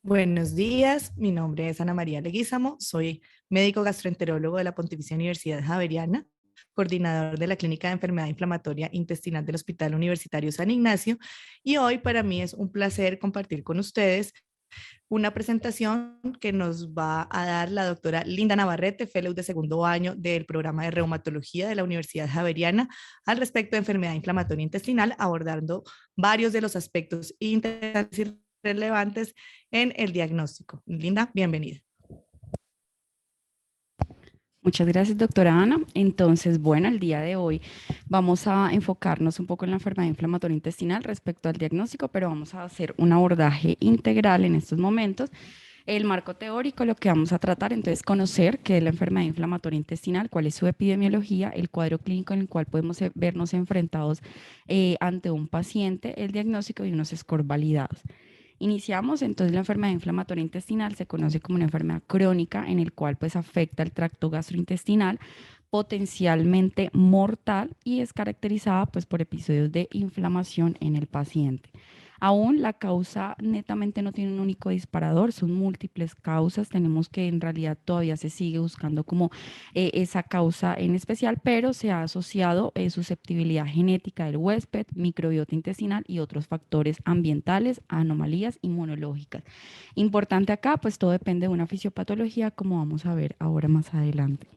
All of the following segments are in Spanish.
Buenos días, mi nombre es Ana María Leguízamo, soy médico gastroenterólogo de la Pontificia Universidad Javeriana, coordinador de la Clínica de Enfermedad Inflamatoria Intestinal del Hospital Universitario San Ignacio, y hoy para mí es un placer compartir con ustedes una presentación que nos va a dar la doctora Linda Navarrete, fellow de segundo año del programa de reumatología de la Universidad Javeriana, al respecto de enfermedad inflamatoria intestinal, abordando varios de los aspectos interesantes y relevantes en el diagnóstico. Linda, bienvenida. Muchas gracias, doctora Ana. Entonces, bueno, el día de hoy vamos a enfocarnos un poco en la enfermedad inflamatoria intestinal respecto al diagnóstico, pero vamos a hacer un abordaje integral en estos momentos. El marco teórico, lo que vamos a tratar, entonces, conocer qué es la enfermedad inflamatoria intestinal, cuál es su epidemiología, el cuadro clínico en el cual podemos vernos enfrentados ante un paciente, el diagnóstico y unos scores validados. Iniciamos, entonces la enfermedad inflamatoria intestinal se conoce como una enfermedad crónica en el cual pues afecta el tracto gastrointestinal, potencialmente mortal y es caracterizada pues por episodios de inflamación en el paciente. Aún la causa netamente no tiene un único disparador, son múltiples causas, tenemos que en realidad todavía se sigue buscando como esa causa en especial, pero se ha asociado susceptibilidad genética del huésped, microbiota intestinal y otros factores ambientales, anomalías inmunológicas. Importante acá, pues todo depende de una fisiopatología, como vamos a ver ahora más adelante.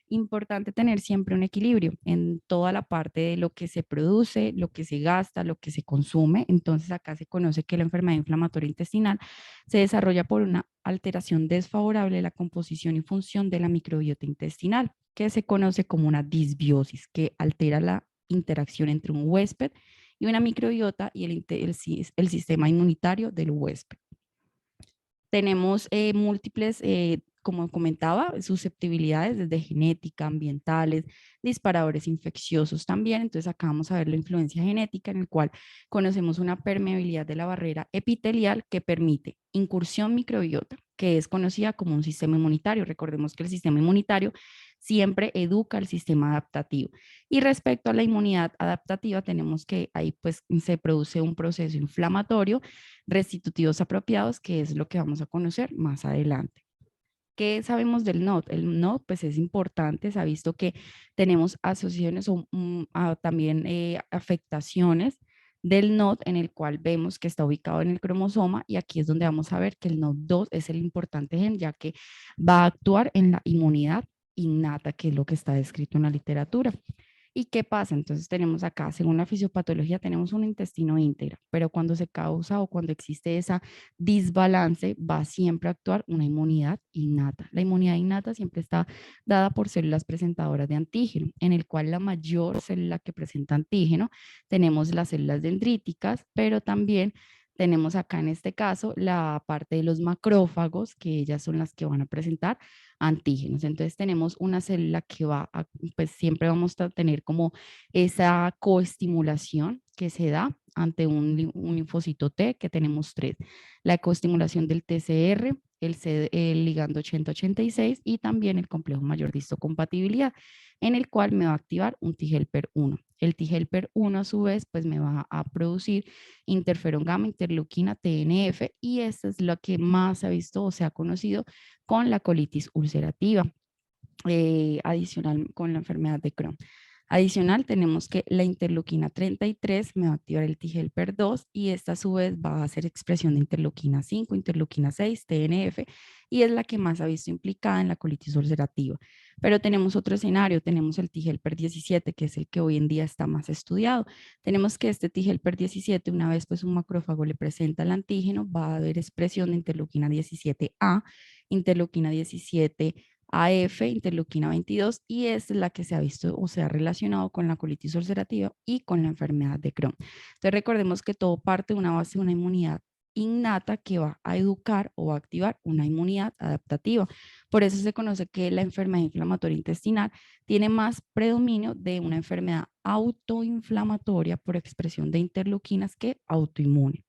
Importante tener siempre un equilibrio en toda la parte de lo que se produce, lo que se gasta, lo que se consume. Entonces acá se conoce que la enfermedad inflamatoria intestinal se desarrolla por una alteración desfavorable de la composición y función de la microbiota intestinal, que se conoce como una disbiosis, que altera la interacción entre un huésped y una microbiota y el sistema inmunitario del huésped. Tenemos múltiples, como comentaba, susceptibilidades desde genética, ambientales, disparadores infecciosos también. Entonces acá vamos a ver la influencia genética en el cual conocemos una permeabilidad de la barrera epitelial que permite incursión microbiota, que es conocida como un sistema inmunitario. Recordemos que el sistema inmunitario siempre educa al sistema adaptativo. Y respecto a la inmunidad adaptativa, tenemos que ahí pues se produce un proceso inflamatorio restitutivos apropiados, que es lo que vamos a conocer más adelante. ¿Qué sabemos del NOD? El NOD pues es importante, se ha visto que tenemos asociaciones o también afectaciones del NOD en el cual vemos que está ubicado en el cromosoma y aquí es donde vamos a ver que el NOD2 es el importante gen ya que va a actuar en la inmunidad innata, que es lo que está descrito en la literatura. ¿Y qué pasa? Entonces tenemos acá, según la fisiopatología, tenemos un intestino íntegro, pero cuando se causa o cuando existe esa desbalance, va siempre a actuar una inmunidad innata. La inmunidad innata siempre está dada por células presentadoras de antígeno, en el cual la mayor célula que presenta antígeno tenemos las células dendríticas, pero también tenemos acá en este caso la parte de los macrófagos, que ellas son las que van a presentar antígenos. Entonces tenemos una célula que va a, pues siempre vamos a tener como esa coestimulación que se da ante un linfocito T, que tenemos tres. La coestimulación del TCR, el ligando 8086 y también el complejo mayor de histocompatibilidad, en el cual me va a activar un T-helper 1. El T-helper 1 a su vez pues me va a producir interferón gamma, interleuquina, TNF y esta es la que más se ha visto o se ha conocido con la colitis ulcerativa, adicional con la enfermedad de Crohn. Adicional, tenemos que la interleuquina 33 me va a activar el T-helper 2 y esta a su vez va a hacer expresión de interleuquina 5, interleuquina 6, TNF y es la que más ha visto implicada en la colitis ulcerativa. Pero tenemos otro escenario, tenemos el T-helper 17 que es el que hoy en día está más estudiado. Tenemos que este T-helper 17 una vez pues un macrófago le presenta el antígeno, va a haber expresión de interleuquina 17A, interleuquina 17 AF, interleuquina 22, y es la que se ha visto o se ha relacionado con la colitis ulcerativa y con la enfermedad de Crohn. Entonces recordemos que todo parte de una base de una inmunidad innata que va a educar o a activar una inmunidad adaptativa. Por eso se conoce que la enfermedad inflamatoria intestinal tiene más predominio de una enfermedad autoinflamatoria por expresión de interleuquinas que autoinmune.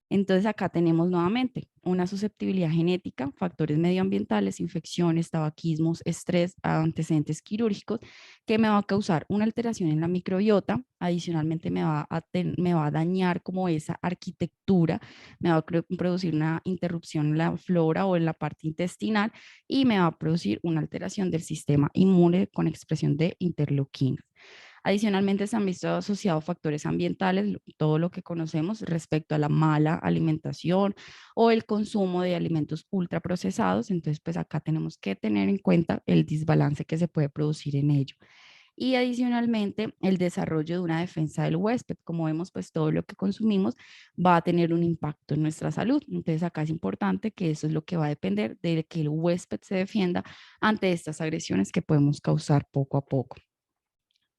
Entonces acá tenemos nuevamente una susceptibilidad genética, factores medioambientales, infecciones, tabaquismos, estrés, antecedentes quirúrgicos, que me va a causar una alteración en la microbiota. Adicionalmente me va a dañar como esa arquitectura, me va a producir una interrupción en la flora o en la parte intestinal y me va a producir una alteración del sistema inmune con expresión de interleuquinas. Adicionalmente, se han visto asociados factores ambientales, todo lo que conocemos respecto a la mala alimentación o el consumo de alimentos ultraprocesados. Entonces, pues acá tenemos que tener en cuenta el desbalance que se puede producir en ello. Y adicionalmente, el desarrollo de una defensa del huésped. Como vemos, pues todo lo que consumimos va a tener un impacto en nuestra salud. Entonces, acá es importante que eso es lo que va a depender de que el huésped se defienda ante estas agresiones que podemos causar poco a poco.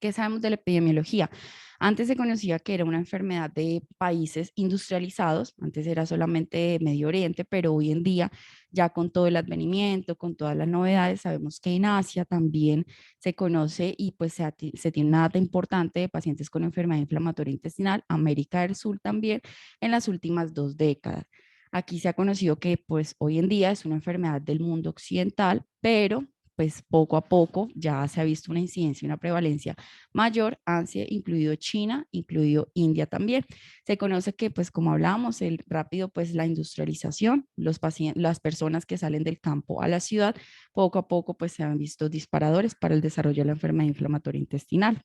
¿Qué sabemos de la epidemiología? Antes se conocía que era una enfermedad de países industrializados, antes era solamente de Medio Oriente, pero hoy en día, ya con todo el advenimiento, con todas las novedades, sabemos que en Asia también se conoce y pues se tiene una data importante de pacientes con enfermedad inflamatoria intestinal, América del Sur también, en las últimas 2 décadas. Aquí se ha conocido que pues hoy en día es una enfermedad del mundo occidental, pero pues poco a poco ya se ha visto una incidencia y una prevalencia mayor, Asia, incluido China, incluido India también. Se conoce que, pues como hablábamos, el rápido, pues la industrialización, los pacientes, las personas que salen del campo a la ciudad, poco a poco, pues se han visto disparadores para el desarrollo de la enfermedad inflamatoria intestinal.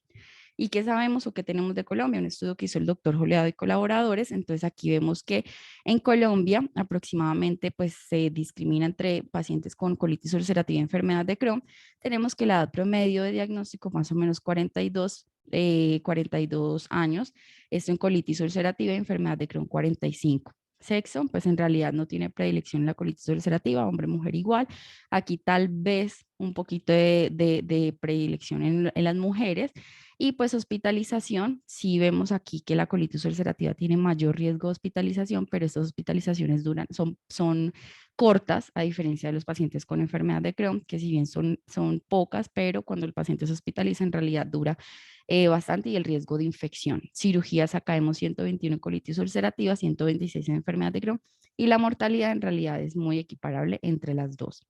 ¿Y qué sabemos o qué tenemos de Colombia? Un estudio que hizo el doctor Joleado y colaboradores. Entonces aquí vemos que en Colombia aproximadamente pues se discrimina entre pacientes con colitis ulcerativa y enfermedad de Crohn. Tenemos que la edad promedio de diagnóstico más o menos 42 años. Esto en colitis ulcerativa y enfermedad de Crohn 45. Sexo, pues en realidad no tiene predilección en la colitis ulcerativa, hombre, mujer igual. Aquí tal vez un poquito de predilección en las mujeres. Y pues hospitalización, sí vemos aquí que la colitis ulcerativa tiene mayor riesgo de hospitalización, pero estas hospitalizaciones son cortas, a diferencia de los pacientes con enfermedad de Crohn, que si bien son pocas, pero cuando el paciente se hospitaliza en realidad dura bastante, y el riesgo de infección. Cirugías, acá vemos 121 en colitis ulcerativa, 126 en enfermedad de Crohn, y la mortalidad en realidad es muy equiparable entre las dos.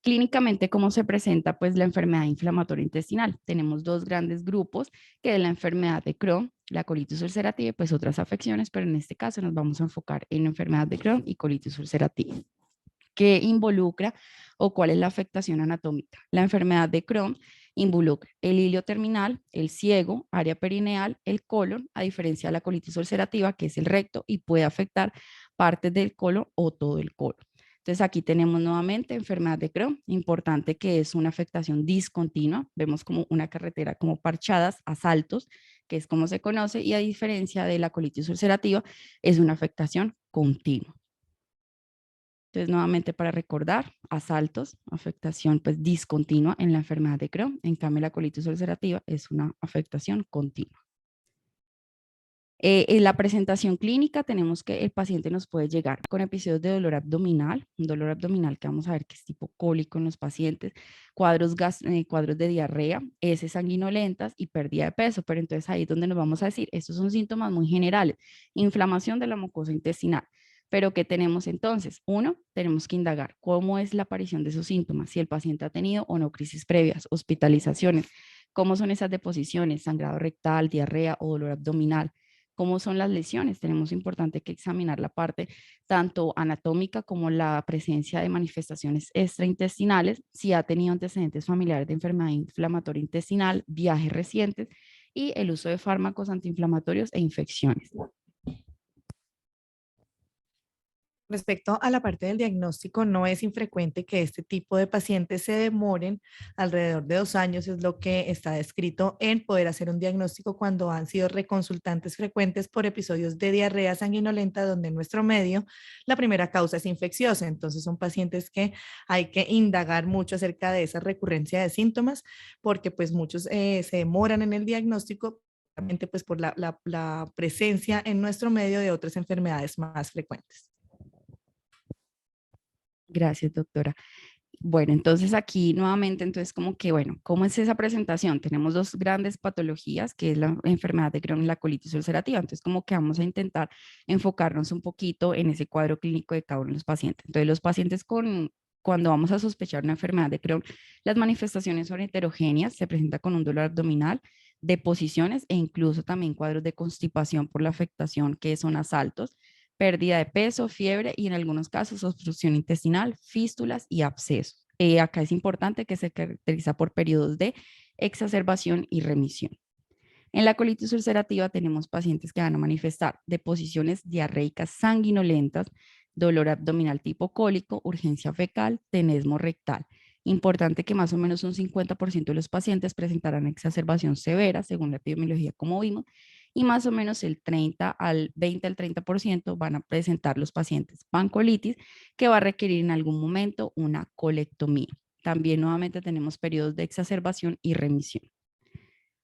Clínicamente, ¿cómo se presenta pues la enfermedad inflamatoria intestinal? Tenemos dos grandes grupos, que es la enfermedad de Crohn, la colitis ulcerativa y pues otras afecciones, pero en este caso nos vamos a enfocar en la enfermedad de Crohn y colitis ulcerativa. ¿Qué involucra o cuál es la afectación anatómica? La enfermedad de Crohn involucra el hilio terminal, el ciego, área perineal, el colon, a diferencia de la colitis ulcerativa, que es el recto y puede afectar partes del colon o todo el colon. Entonces aquí tenemos nuevamente enfermedad de Crohn, importante que es una afectación discontinua, vemos como una carretera como parchadas a saltos, que es como se conoce, y a diferencia de la colitis ulcerativa, es una afectación continua. Entonces, nuevamente para recordar, asaltos, afectación pues discontinua en la enfermedad de Crohn. En cambio, la colitis ulcerativa es una afectación continua. En la presentación clínica tenemos que el paciente nos puede llegar con episodios de dolor abdominal, un dolor abdominal que vamos a ver que es tipo cólico en los pacientes, cuadros de diarrea, heces sanguinolentas y pérdida de peso. Pero entonces ahí es donde nos vamos a decir, estos son síntomas muy generales, inflamación de la mucosa intestinal. Pero ¿qué tenemos entonces? Uno, tenemos que indagar cómo es la aparición de esos síntomas, si el paciente ha tenido o no crisis previas, hospitalizaciones, cómo son esas deposiciones, sangrado rectal, diarrea o dolor abdominal. ¿Cómo son las lesiones? Tenemos importante que examinar la parte tanto anatómica como la presencia de manifestaciones extraintestinales, si ha tenido antecedentes familiares de enfermedad inflamatoria intestinal, viajes recientes y el uso de fármacos antiinflamatorios e infecciones. Respecto a la parte del diagnóstico, no es infrecuente que este tipo de pacientes se demoren alrededor de 2 años, es lo que está descrito en poder hacer un diagnóstico cuando han sido reconsultantes frecuentes por episodios de diarrea sanguinolenta, donde en nuestro medio la primera causa es infecciosa. Entonces son pacientes que hay que indagar mucho acerca de esa recurrencia de síntomas, porque pues muchos se demoran en el diagnóstico, pues por la presencia en nuestro medio de otras enfermedades más frecuentes. Gracias, doctora. Bueno, entonces aquí nuevamente, entonces como que, bueno, ¿cómo es esa presentación? Tenemos dos grandes patologías, que es la enfermedad de Crohn y la colitis ulcerativa. Entonces como que vamos a intentar enfocarnos un poquito en ese cuadro clínico de cada uno de los pacientes. Entonces los pacientes cuando vamos a sospechar una enfermedad de Crohn, las manifestaciones son heterogéneas, se presenta con un dolor abdominal, deposiciones e incluso también cuadros de constipación por la afectación que son asaltos, pérdida de peso, fiebre y en algunos casos obstrucción intestinal, fístulas y abscesos. Acá es importante que se caracteriza por periodos de exacerbación y remisión. En la colitis ulcerativa tenemos pacientes que van a manifestar deposiciones diarreicas sanguinolentas, dolor abdominal tipo cólico, urgencia fecal, tenesmo rectal. Importante que más o menos un 50% de los pacientes presentarán exacerbación severa, según la epidemiología como vimos, y más o menos el 20 al 30% van a presentar los pacientes pancolitis, que va a requerir en algún momento una colectomía. También nuevamente tenemos periodos de exacerbación y remisión.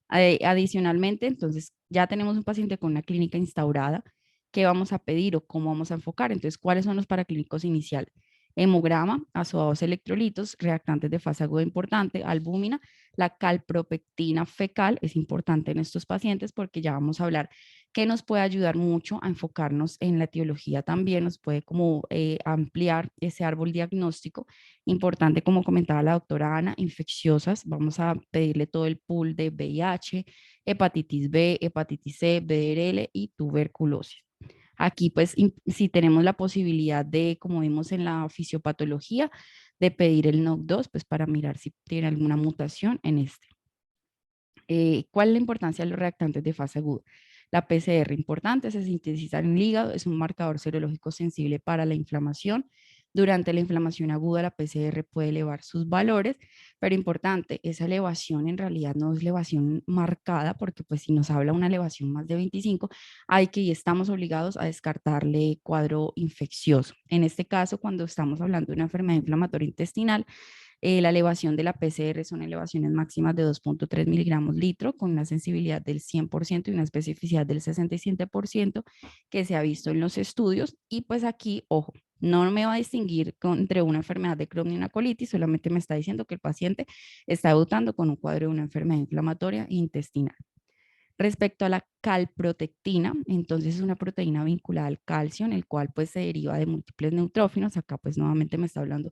Adicionalmente, entonces ya tenemos un paciente con una clínica instaurada. ¿Qué vamos a pedir o cómo vamos a enfocar? Entonces, ¿cuáles son los paraclínicos iniciales? Hemograma, azoados electrolitos, reactantes de fase aguda importante, albúmina, la calpropectina fecal es importante en estos pacientes porque ya vamos a hablar que nos puede ayudar mucho a enfocarnos en la etiología también, nos puede como ampliar ese árbol diagnóstico. Importante, como comentaba la doctora Ana, infecciosas, vamos a pedirle todo el pool de VIH, hepatitis B, hepatitis C, BRL y tuberculosis. Aquí, pues, si tenemos la posibilidad de, como vimos en la fisiopatología, de pedir el NOC2, pues para mirar si tiene alguna mutación en este. ¿Cuál es la importancia de los reactantes de fase aguda? La PCR importante, se sintetiza en el hígado, es un marcador serológico sensible para la inflamación. Durante la inflamación aguda, la PCR puede elevar sus valores, pero importante, esa elevación en realidad no es elevación marcada, porque pues si nos habla una elevación más de 25, hay que y estamos obligados a descartarle cuadro infeccioso. En este caso, cuando estamos hablando de una enfermedad inflamatoria intestinal, la elevación de la PCR son elevaciones máximas de 2.3 miligramos litro con una sensibilidad del 100% y una especificidad del 67% que se ha visto en los estudios. Y pues aquí, ojo, no me va a distinguir entre una enfermedad de Crohn y una colitis, solamente me está diciendo que el paciente está debutando con un cuadro de una enfermedad inflamatoria intestinal. Respecto a la calprotectina, entonces es una proteína vinculada al calcio, en el cual pues se deriva de múltiples neutrófilos. Acá pues nuevamente me está hablando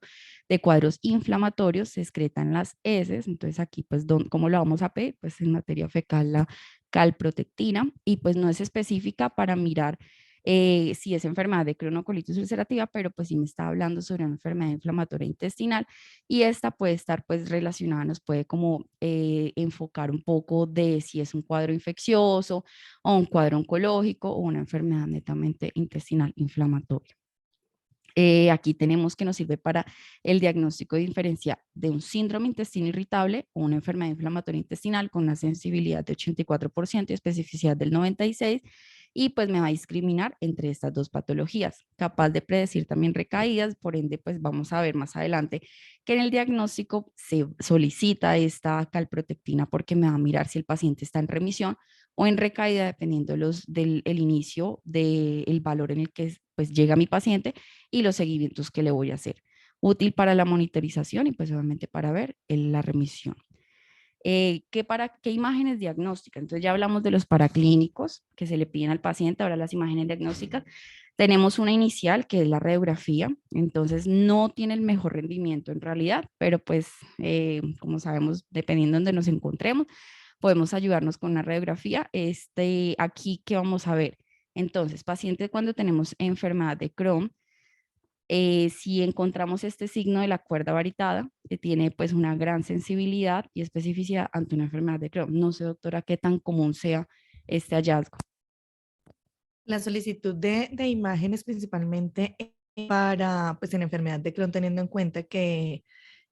de cuadros inflamatorios, se excretan las heces. Entonces aquí pues ¿cómo lo vamos a pedir? Pues en materia fecal la calprotectina, y pues no es específica para mirar si es enfermedad de Crohn o colitis ulcerativa, pero pues sí me está hablando sobre una enfermedad inflamatoria intestinal, y esta puede estar pues relacionada, nos puede como enfocar un poco de si es un cuadro infeccioso o un cuadro oncológico o una enfermedad netamente intestinal inflamatoria. Aquí tenemos que nos sirve para el diagnóstico diferencial de un síndrome intestino irritable o una enfermedad inflamatoria intestinal con una sensibilidad de 84% y especificidad del 96%, y pues me va a discriminar entre estas dos patologías, capaz de predecir también recaídas. Por ende, pues vamos a ver más adelante que en el diagnóstico se solicita esta calprotectina porque me va a mirar si el paciente está en remisión o en recaída, dependiendo del el inicio del valor en el que pues llega mi paciente y los seguimientos que le voy a hacer. Útil para la monitorización y pues obviamente para ver la remisión. ¿Qué imágenes diagnósticas? Entonces ya hablamos de los paraclínicos que se le piden al paciente, ahora las imágenes diagnósticas. Tenemos una inicial que es la radiografía, entonces no tiene el mejor rendimiento en realidad, pero pues como sabemos, dependiendo de donde nos encontremos, podemos ayudarnos con una radiografía. Aquí, ¿qué vamos a ver? Entonces, pacientes cuando tenemos enfermedad de Crohn, si encontramos este signo de la cuerda varietada, que tiene pues una gran sensibilidad y especificidad ante una enfermedad de Crohn. No sé, doctora, qué tan común sea este hallazgo. La solicitud de imágenes principalmente para, pues en enfermedad de Crohn, teniendo en cuenta que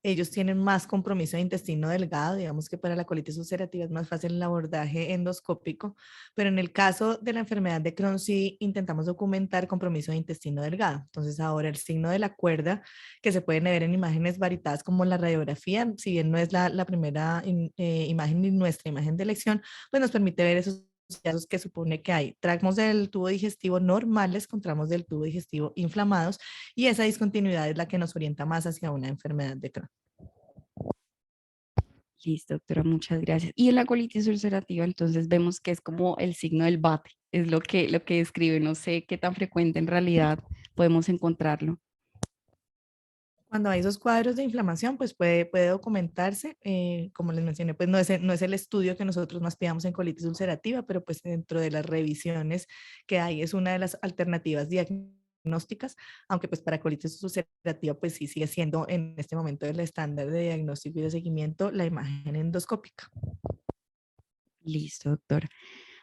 ellos tienen más compromiso de intestino delgado, digamos que para la colitis ulcerativa es más fácil el abordaje endoscópico, pero en el caso de la enfermedad de Crohn sí intentamos documentar compromiso de intestino delgado. Entonces ahora el signo de la cuerda que se pueden ver en imágenes varietadas como la radiografía, si bien no es la primera imagen ni nuestra imagen de elección, pues nos permite ver esos casos que supone que hay tramos del tubo digestivo normales con tramos del tubo digestivo inflamados, y esa discontinuidad es la que nos orienta más hacia una enfermedad de Crohn. Listo, doctora, muchas gracias. Y en la colitis ulcerativa, entonces vemos que es como el signo del bate, es lo que describe. No sé qué tan frecuente en realidad podemos encontrarlo. Cuando hay esos cuadros de inflamación, pues puede documentarse. Como les mencioné, pues no es el estudio que nosotros más pidamos en colitis ulcerativa, pero pues dentro de las revisiones que hay es una de las alternativas diagnósticas, aunque pues para colitis ulcerativa pues sí sigue siendo en este momento el estándar de diagnóstico y de seguimiento la imagen endoscópica. Listo, doctora.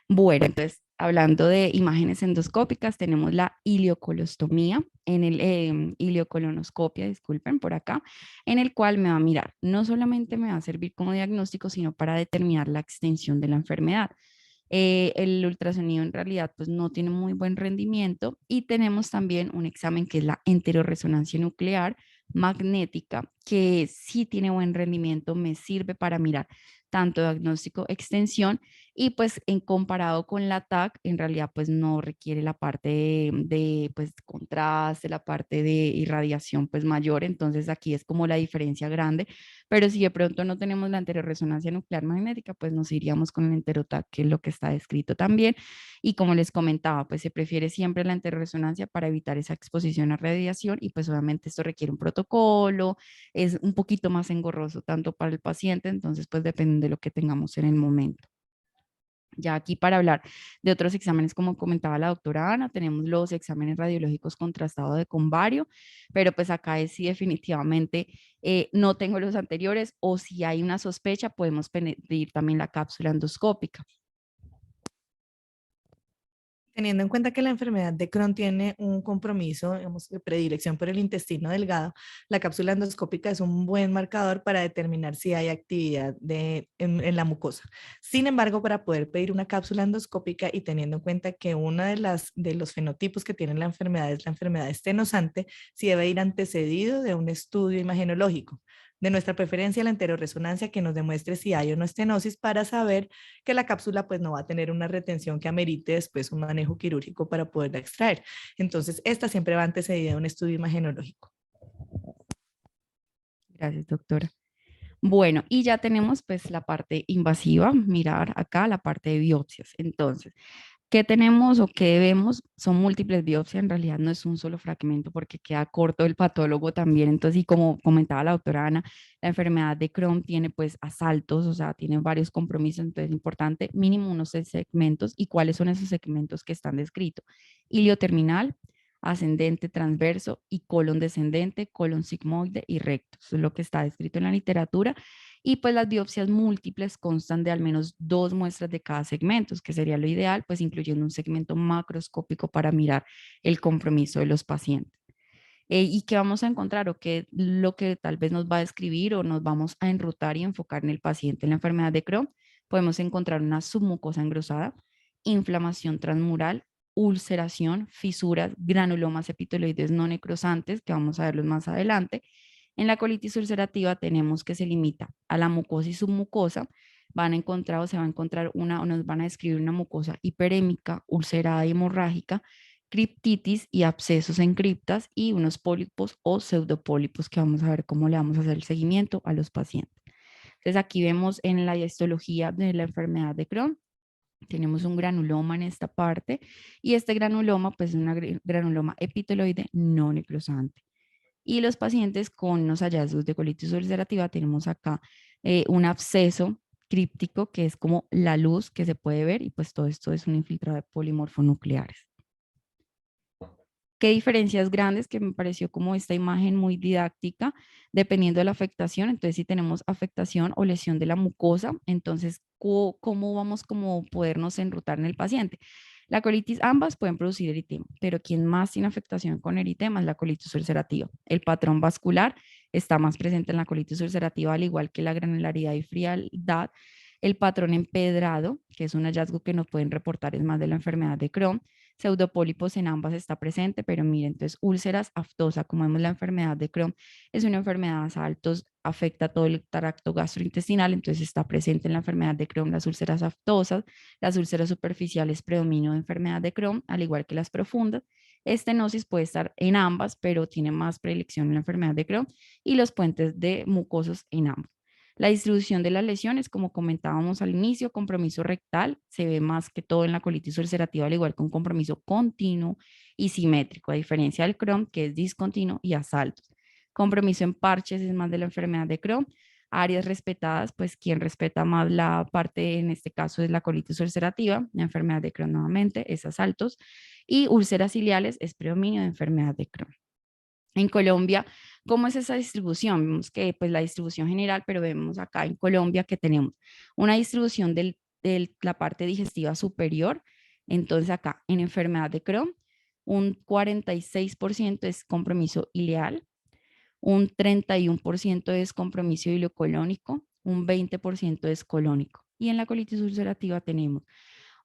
Bueno, entonces, hablando de imágenes endoscópicas, tenemos la ileocolostomía, ileocolonoscopia, disculpen, por acá, en el cual me va a mirar, no solamente me va a servir como diagnóstico, sino para determinar la extensión de la enfermedad. El ultrasonido en realidad pues no tiene muy buen rendimiento y tenemos también un examen que es la enteroresonancia nuclear magnética, que sí tiene buen rendimiento, me sirve para mirar tanto diagnóstico, extensión, y pues en comparado con la TAC, en realidad pues no requiere la parte pues contraste, la parte de irradiación pues mayor, entonces aquí es como la diferencia grande, pero si de pronto no tenemos la enterorresonancia nuclear magnética, pues nos iríamos con el enteroTAC, que es lo que está descrito también, y como les comentaba, pues se prefiere siempre la enterorresonancia para evitar esa exposición a radiación, y pues obviamente esto requiere un protocolo, es un poquito más engorroso tanto para el paciente, entonces pues depende de lo que tengamos en el momento. Ya aquí para hablar de otros exámenes, como comentaba la doctora Ana, tenemos los exámenes radiológicos contrastados de Convario, pero pues acá es si definitivamente no tengo los anteriores o si hay una sospecha, podemos pedir también la cápsula endoscópica. Teniendo en cuenta que la enfermedad de Crohn tiene un compromiso, digamos, de predilección por el intestino delgado, la cápsula endoscópica es un buen marcador para determinar si hay actividad en la mucosa. Sin embargo, para poder pedir una cápsula endoscópica y teniendo en cuenta que uno de los fenotipos que tiene la enfermedad es la enfermedad estenosante, sí debe ir antecedido de un estudio imagenológico. De nuestra preferencia, la enterorresonancia que nos demuestre si hay o no estenosis para saber que la cápsula pues no va a tener una retención que amerite después un manejo quirúrgico para poderla extraer. Entonces, esta siempre va antecedida de un estudio imagenológico. Gracias, doctora. Bueno, y ya tenemos pues la parte invasiva, mirar acá la parte de biopsias. Entonces, ¿qué tenemos o qué debemos? Son múltiples biopsias, en realidad no es un solo fragmento porque queda corto el patólogo también. Entonces, y como comentaba la doctora Ana, la enfermedad de Crohn tiene pues asaltos, o sea, tiene varios compromisos, entonces es importante mínimo unos 6 segmentos. ¿Y cuáles son esos segmentos que están descritos? Ilio terminal, ascendente, transverso y colon descendente, colon sigmoide y recto. Eso es lo que está descrito en la literatura. Y pues las biopsias múltiples constan de al menos 2 muestras de cada segmento, que sería lo ideal, pues incluyendo un segmento macroscópico para mirar el compromiso de los pacientes. ¿Y qué vamos a encontrar o qué lo que tal vez nos va a describir o nos vamos a enrutar y enfocar en el paciente en la enfermedad de Crohn? Podemos encontrar una submucosa engrosada, inflamación transmural, ulceración, fisuras, granulomas epiteloides no necrosantes, que vamos a verlos más adelante. En la colitis ulcerativa tenemos que se limita a la mucosa y submucosa. Van a encontrar o se va a encontrar una, o nos van a describir una mucosa hiperémica, ulcerada y hemorrágica, criptitis y abscesos en criptas y unos pólipos o pseudopólipos que vamos a ver cómo le vamos a hacer el seguimiento a los pacientes. Entonces aquí vemos en la histología de la enfermedad de Crohn, tenemos un granuloma en esta parte y este granuloma pues es una granuloma epiteloide no necrosante. Y los pacientes con unos hallazgos de colitis ulcerativa tenemos acá un absceso críptico que es como la luz que se puede ver y pues todo esto es un infiltrado de polimorfonucleares. ¿Qué diferencias grandes? Que me pareció como esta imagen muy didáctica, dependiendo de la afectación. Entonces, si tenemos afectación o lesión de la mucosa, entonces, ¿cómo vamos como podernos enrutar en el paciente? La colitis, ambas pueden producir eritema, pero quien más tiene afectación con eritema es la colitis ulcerativa. El patrón vascular está más presente en la colitis ulcerativa, al igual que la granularidad y frialdad. El patrón empedrado, que es un hallazgo que nos pueden reportar, es más de la enfermedad de Crohn. pseudopólipos en ambas está presente, pero miren, entonces úlceras aftosa, como vemos la enfermedad de Crohn, es una enfermedad a saltos, afecta todo el tracto gastrointestinal, entonces está presente en la enfermedad de Crohn las úlceras aftosas, las úlceras superficiales predominio de enfermedad de Crohn, al igual que las profundas. Estenosis puede estar en ambas, pero tiene más predilección en la enfermedad de Crohn y los puentes de mucosos en ambos. La distribución de las lesiones, como comentábamos al inicio, compromiso rectal, se ve más que todo en la colitis ulcerativa, al igual que un compromiso continuo y simétrico, a diferencia del Crohn, que es discontinuo y a saltos. Compromiso en parches es más de la enfermedad de Crohn. Áreas respetadas, pues quien respeta más la parte, en este caso es la colitis ulcerativa, la enfermedad de Crohn nuevamente, es a saltos. Y úlceras ciliares es predominio de enfermedad de Crohn. En Colombia, ¿cómo es esa distribución? Vemos que pues la distribución general, pero vemos acá en Colombia que tenemos una distribución de la parte digestiva superior. Entonces acá en enfermedad de Crohn, un 46% es compromiso ileal, un 31% es compromiso ileocolónico, un 20% es colónico. Y en la colitis ulcerativa tenemos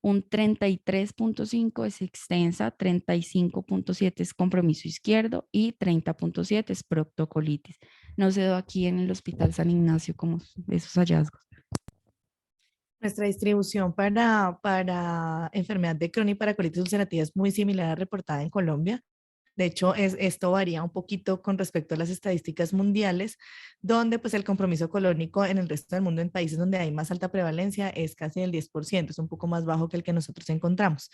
un 33.5 es extensa, 35.7 es compromiso izquierdo y 30.7 es proctocolitis. No se da aquí en el Hospital San Ignacio como esos hallazgos. Nuestra distribución para enfermedad de Crohn y para colitis ulcerativa es muy similar a la reportada en Colombia. De hecho, esto varía un poquito con respecto a las estadísticas mundiales, donde pues el compromiso colónico en el resto del mundo, en países donde hay más alta prevalencia, es casi el 10%, es un poco más bajo que el que nosotros encontramos.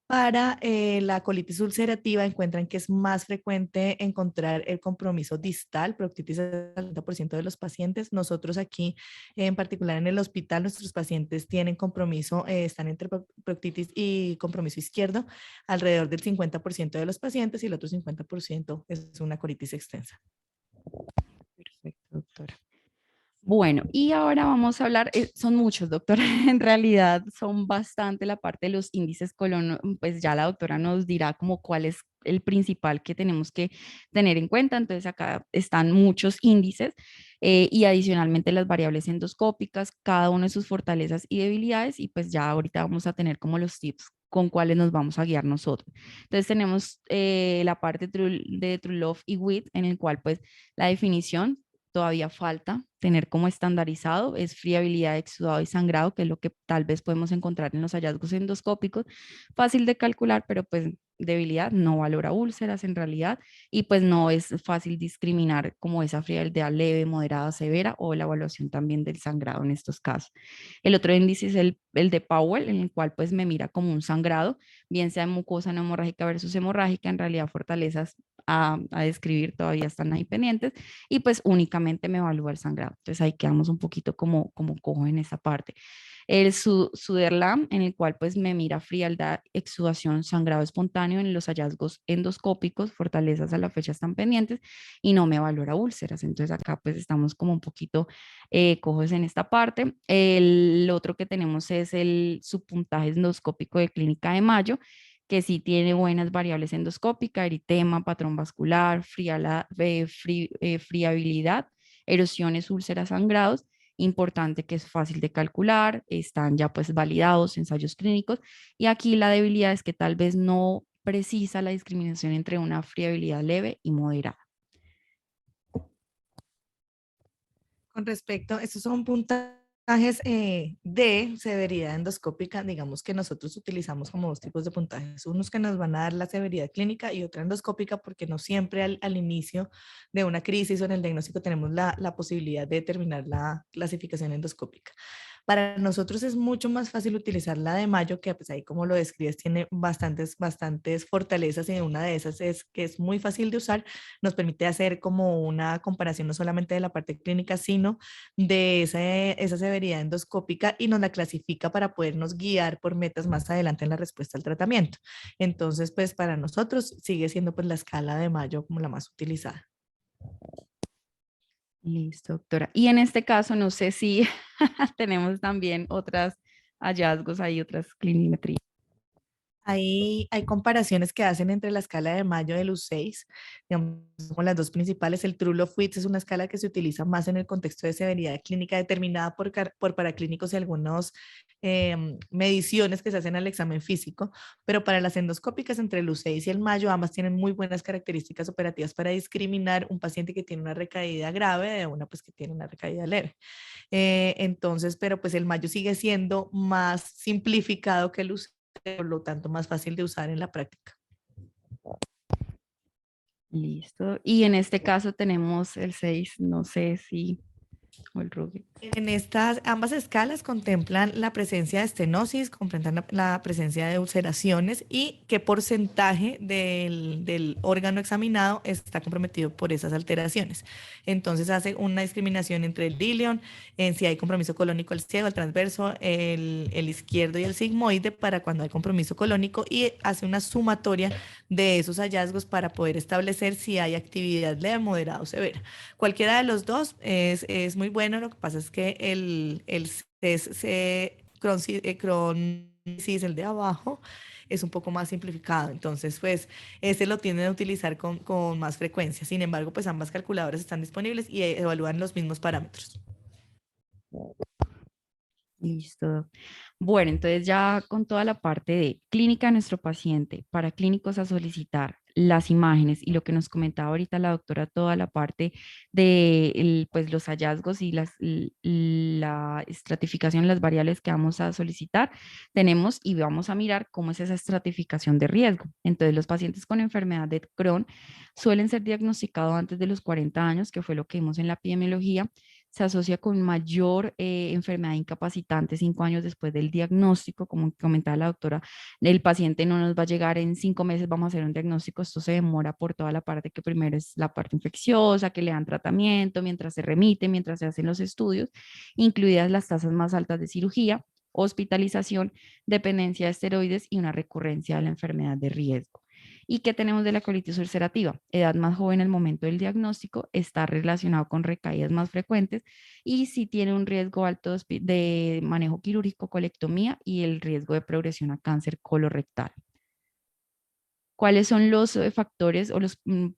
Para la colitis ulcerativa encuentran que es más frecuente encontrar el compromiso distal, proctitis al 30% de los pacientes. Nosotros aquí, en particular en el hospital, nuestros pacientes tienen compromiso, están entre proctitis y compromiso izquierdo, alrededor del 50% de los pacientes y el otro 50% es una colitis extensa. Perfecto, doctora. Bueno, y ahora vamos a hablar, son muchos, doctora, en realidad son bastante la parte de los índices colono, pues ya la doctora nos dirá como cuál es el principal que tenemos que tener en cuenta. Entonces acá están muchos índices y adicionalmente las variables endoscópicas, cada uno de sus fortalezas y debilidades y pues ya ahorita vamos a tener como los tips con cuáles nos vamos a guiar nosotros. Entonces tenemos la parte de True Love y WIT en el cual pues la definición todavía falta tener como estandarizado, es friabilidad, exudado y sangrado, que es lo que tal vez podemos encontrar en los hallazgos endoscópicos, fácil de calcular, pero pues debilidad no valora úlceras en realidad y pues no es fácil discriminar como esa frialdad leve, moderada, severa o la evaluación también del sangrado en estos casos. El otro índice es el de Powell, en el cual pues me mira como un sangrado, bien sea mucosa no hemorrágica versus hemorrágica, en realidad fortalezas a describir todavía están ahí pendientes y pues únicamente me evalúa el sangrado. Entonces ahí quedamos un poquito como cojo en esa parte. El Suderlam, en el cual pues me mira frialdad, exudación, sangrado espontáneo en los hallazgos endoscópicos, fortalezas a la fecha están pendientes y no me valora úlceras. Entonces acá pues estamos como un poquito cojos en esta parte. El otro que tenemos es el subpuntaje endoscópico de Clínica de Mayo, que sí tiene buenas variables endoscópicas, eritema, patrón vascular, friabilidad, erosiones, úlceras, sangrados. Importante que es fácil de calcular, están ya pues validados ensayos clínicos y aquí la debilidad es que tal vez no precisa la discriminación entre una friabilidad leve y moderada. Con respecto, estos son puntajes de severidad endoscópica, digamos que nosotros utilizamos como dos tipos de puntajes, unos que nos van a dar la severidad clínica y otra endoscópica, porque no siempre al inicio de una crisis o en el diagnóstico tenemos la posibilidad de determinar la clasificación endoscópica. Para nosotros es mucho más fácil utilizar la de Mayo, que pues ahí como lo describes tiene bastantes fortalezas y una de esas es que es muy fácil de usar, nos permite hacer como una comparación no solamente de la parte clínica, sino de esa severidad endoscópica y nos la clasifica para podernos guiar por metas más adelante en la respuesta al tratamiento. Entonces, pues para nosotros sigue siendo pues la escala de Mayo como la más utilizada. Listo, doctora. Y en este caso, no sé si tenemos también otros hallazgos ahí, otras clinimetrías. Hay comparaciones que hacen entre la escala de Mayo del U6, digamos, con las dos principales. El True-Love-Witz es una escala que se utiliza más en el contexto de severidad clínica determinada por paraclínicos y algunas mediciones que se hacen al examen físico, pero para las endoscópicas entre el U6 y el Mayo, ambas tienen muy buenas características operativas para discriminar un paciente que tiene una recaída grave de una pues que tiene una recaída leve. Entonces, pero pues el Mayo sigue siendo más simplificado que el U6, por lo tanto más fácil de usar en la práctica. Listo. Y en este caso tenemos el 6, no sé si, o el Rugged. En estas ambas escalas contemplan la presencia de estenosis, contemplan la presencia de ulceraciones y qué porcentaje del órgano examinado está comprometido por esas alteraciones. Entonces hace una discriminación entre el ilion, en si hay compromiso colónico el ciego, el transverso, el izquierdo y el sigmoide para cuando hay compromiso colónico, y hace una sumatoria de esos hallazgos para poder establecer si hay actividad leve, moderada o severa. Cualquiera de los dos es muy bueno, lo que pasa es que el Crohn's, el de abajo, es un poco más simplificado, entonces pues ese lo tienden a utilizar con más frecuencia. Sin embargo, pues ambas calculadoras están disponibles y evalúan los mismos parámetros. Listo. Bueno, entonces ya con toda la parte de clínica de nuestro paciente, para clínicos a solicitar las imágenes y lo que nos comentaba ahorita la doctora, toda la parte de pues los hallazgos y la estratificación, las variables que vamos a solicitar, tenemos y vamos a mirar cómo es esa estratificación de riesgo. Entonces, los pacientes con enfermedad de Crohn suelen ser diagnosticados antes de los 40 años, que fue lo que vimos en la epidemiología. Se asocia con mayor enfermedad incapacitante 5 años después del diagnóstico, como comentaba la doctora, el paciente no nos va a llegar en 5 meses, vamos a hacer un diagnóstico, esto se demora por toda la parte que primero es la parte infecciosa, que le dan tratamiento, mientras se remite, mientras se hacen los estudios, incluidas las tasas más altas de cirugía, hospitalización, dependencia de esteroides y una recurrencia de la enfermedad de riesgo. ¿Y qué tenemos de la colitis ulcerativa? Edad más joven al momento del diagnóstico, está relacionado con recaídas más frecuentes y sí tiene un riesgo alto de manejo quirúrgico, colectomía y el riesgo de progresión a cáncer colorectal. ¿Cuáles son los factores o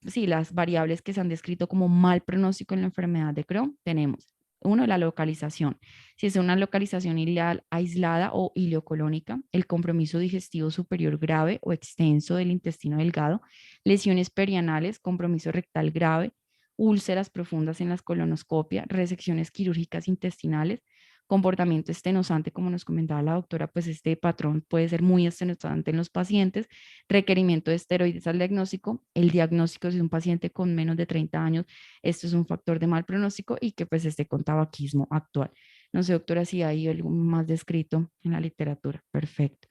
sí, las variables que se han descrito como mal pronóstico en la enfermedad de Crohn? Tenemos uno, la localización. Si es una localización ileal aislada o ileocolónica, el compromiso digestivo superior grave o extenso del intestino delgado, lesiones perianales, compromiso rectal grave, úlceras profundas en las colonoscopia, resecciones quirúrgicas intestinales, comportamiento estenosante, como nos comentaba la doctora, pues este patrón puede ser muy estenosante en los pacientes, requerimiento de esteroides al diagnóstico, el diagnóstico si es un paciente con menos de 30 años, esto es un factor de mal pronóstico y que pues esté con tabaquismo actual. No sé, doctora, si hay algo más descrito en la literatura. Perfecto.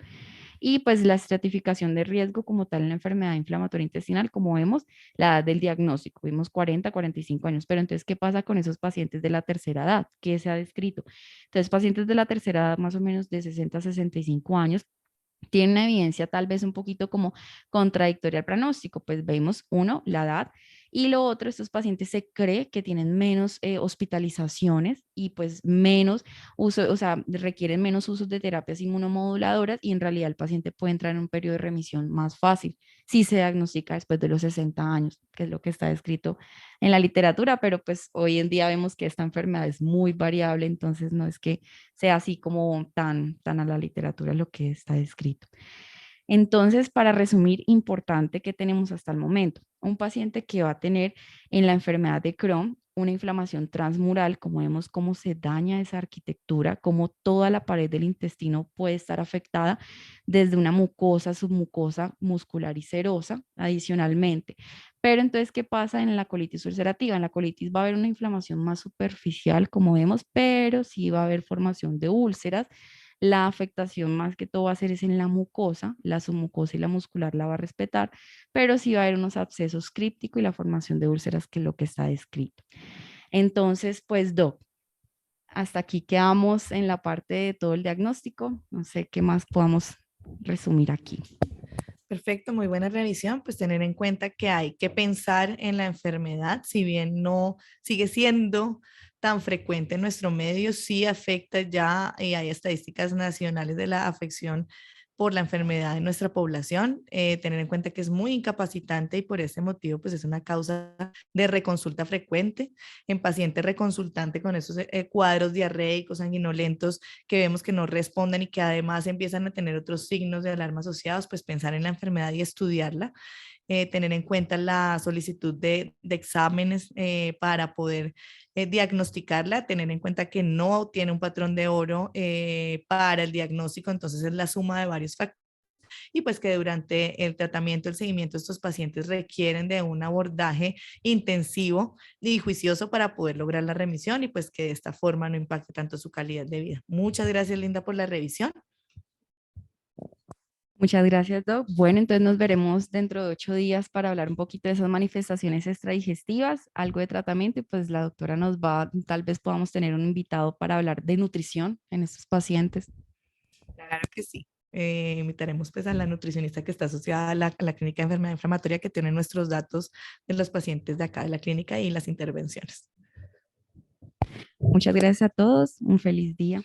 Y pues la estratificación de riesgo como tal en la enfermedad inflamatoria intestinal, como vemos, la edad del diagnóstico, vimos 40, 45 años, pero entonces, ¿qué pasa con esos pacientes de la tercera edad? ¿Qué se ha descrito? Entonces, pacientes de la tercera edad, más o menos de 60 a 65 años, tiene una evidencia tal vez un poquito como contradictoria al pronóstico, pues vemos uno, la edad, y lo otro, estos pacientes se cree que tienen menos hospitalizaciones y pues menos uso, o sea, requieren menos usos de terapias inmunomoduladoras y en realidad el paciente puede entrar en un periodo de remisión más fácil si se diagnostica después de los 60 años, que es lo que está descrito en la literatura, pero pues hoy en día vemos que esta enfermedad es muy variable, entonces no es que sea así como tan a la literatura lo que está escrito. Entonces, para resumir, importante que tenemos hasta el momento, un paciente que va a tener en la enfermedad de Crohn una inflamación transmural, como vemos cómo se daña esa arquitectura, cómo toda la pared del intestino puede estar afectada desde una mucosa, submucosa, muscular y serosa, adicionalmente. Pero entonces, ¿qué pasa en la colitis ulcerativa? En la colitis va a haber una inflamación más superficial, como vemos, pero sí va a haber formación de úlceras. La afectación más que todo va a ser es en la mucosa, la submucosa y la muscular la va a respetar, pero sí va a haber unos abscesos crípticos y la formación de úlceras, que es lo que está descrito. Entonces, pues, Doc, hasta aquí quedamos en la parte de todo el diagnóstico. No sé qué más podamos resumir aquí. Perfecto, muy buena revisión. Pues tener en cuenta que hay que pensar en la enfermedad, si bien no sigue siendo tan frecuente en nuestro medio, sí afecta ya y hay estadísticas nacionales de la afección por la enfermedad de nuestra población, tener en cuenta que es muy incapacitante y por ese motivo pues es una causa de reconsulta frecuente en pacientes reconsultantes con esos cuadros diarreicos, sanguinolentos que vemos que no responden y que además empiezan a tener otros signos de alarma asociados, pues pensar en la enfermedad y estudiarla. Tener en cuenta la solicitud de exámenes para poder diagnosticarla, tener en cuenta que no tiene un patrón de oro para el diagnóstico, entonces es la suma de varios factores y pues que durante el tratamiento, el seguimiento, estos pacientes requieren de un abordaje intensivo y juicioso para poder lograr la remisión y pues que de esta forma no impacte tanto su calidad de vida. Muchas gracias, Linda, por la revisión. Muchas gracias, Doc. Bueno, entonces nos veremos dentro de 8 días para hablar un poquito de esas manifestaciones extradigestivas, algo de tratamiento y pues la doctora nos va, tal vez podamos tener un invitado para hablar de nutrición en estos pacientes. Claro que sí. Invitaremos pues a la nutricionista que está asociada a la clínica de enfermedad inflamatoria que tiene nuestros datos de los pacientes de acá de la clínica y las intervenciones. Muchas gracias a todos. Un feliz día.